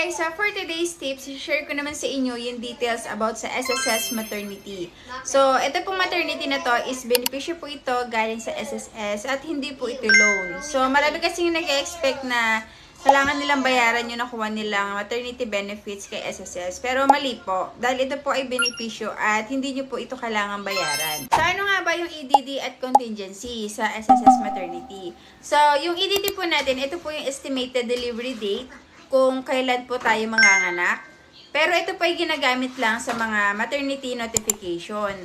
guys, for today's tips, share ko naman sa inyo yung details about sa SSS maternity. So, ito pong maternity na to is benepisyo po ito galing sa SSS at hindi po ito loan. So, marami kasing nag-expect na kailangan nilang bayaran yung nakuha nilang maternity benefits kay SSS. Pero mali po, dahil ito po ay benepisyo at hindi nyo po ito kailangan bayaran. So, ano nga ba yung EDD at contingency sa SSS maternity? So, yung EDD po natin, ito po yung estimated delivery date kung kailan po tayo manganganak. Pero ito po ay ginagamit lang sa mga maternity notification.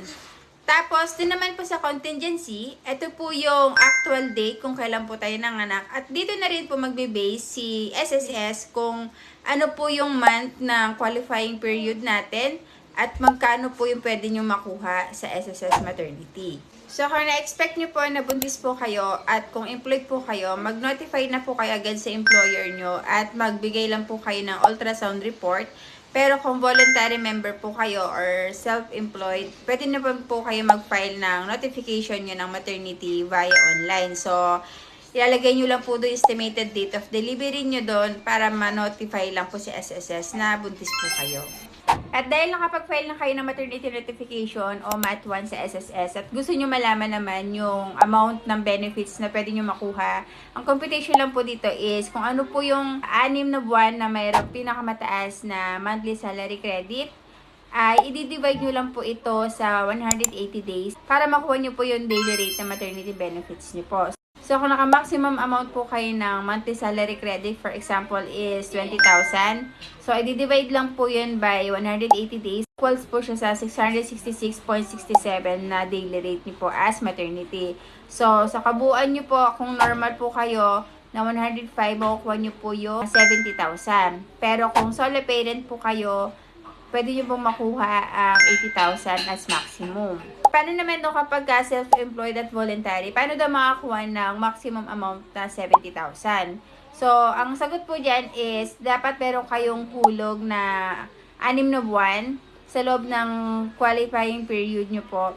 Tapos, din naman po sa contingency, ito po yung actual date kung kailan po tayo nanganak. At dito na rin po magbe-base si SSS kung ano po yung month ng qualifying period natin at magkano po yung pwede nyo makuha sa SSS maternity. So, kung na-expect nyo po na buntis po kayo at kung employed po kayo, mag-notify na po kayo agad sa employer nyo at magbigay lang po kayo ng ultrasound report. Pero kung voluntary member po kayo or self-employed, pwede na po kayo mag-file ng notification nyo ng maternity via online. So, ilalagay nyo lang po doon estimated date of delivery nyo doon para ma-notify lang po si SSS na buntis po kayo. At dahil nakapag-file na kayo ng maternity notification o MAT1 sa SSS at gusto nyo malaman naman yung amount ng benefits na pwede nyo makuha, ang computation lang po dito is kung ano po yung 6 na buwan na mayroong pinakamataas na monthly salary credit, ay i-divide nyo lang po ito sa 180 days para makuha nyo po yung daily rate na maternity benefits nyo po. So, kung naka-maximum amount po kayo ng monthly salary credit, for example, is 20,000. So, i-divide lang po yun by 180 days. Equals po siya sa 666.67 na daily rate niyo po as maternity. So, sa kabuuan niyo po, kung normal po kayo na 105, makukuha niyo po yung 70,000. Pero kung solo parent po kayo, pwede nyo pong makuha ang 80,000 as maximum. Paano naman daw kapag self-employed at voluntary? Paano daw makakuha ng maximum amount na 70,000? So, ang sagot po dyan is, dapat meron kayong hulog na 6 na buwan sa loob ng qualifying period nyo po.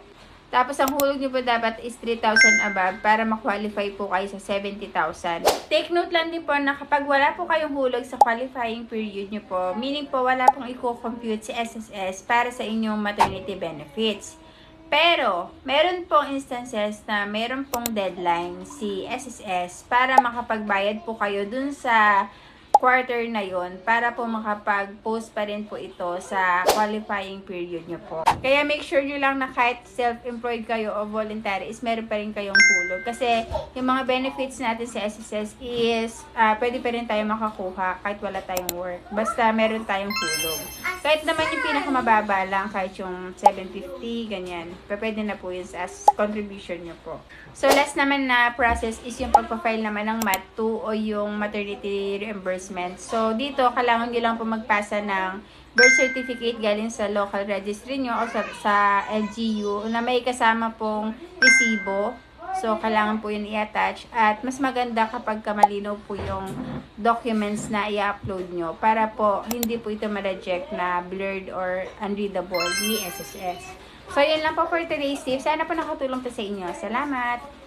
Tapos, ang hulog nyo po dapat is 3,000 above para ma-qualify po kayo sa 70,000. Take note lang din po na kapag wala po kayong hulog sa qualifying period nyo po, meaning po wala pong i-compute si SSS para sa inyong maternity benefits. Pero, meron pong instances na meron pong deadline si SSS para makapagbayad po kayo dun sa quarter na yon para po makapag-post pa rin po ito sa qualifying period nyo po. Kaya make sure nyo lang na kahit self-employed kayo o voluntary is meron pa rin kayong hulog. Kasi yung mga benefits natin sa SSS is pwede pa rin tayo makakuha kahit wala tayong work. Basta meron tayong hulog. Kahit naman yung pinakamababa lang, kahit yung 750, ganyan. Pwede na po yun as contribution nyo po. So, last naman na process is yung pagpa-file naman ng MAT2 o yung maternity reimbursement. So, dito, kailangan nyo lang po magpasa ng birth certificate galing sa local registry nyo o sa LGU na may kasama pong resibo. So, kailangan po yun i-attach. At mas maganda kapag malinaw po yung documents na i-upload nyo para po hindi po ito ma-reject na blurred or unreadable ni SSS. So, yun lang po for today's tip. Sana po nakatulong to sa inyo. Salamat!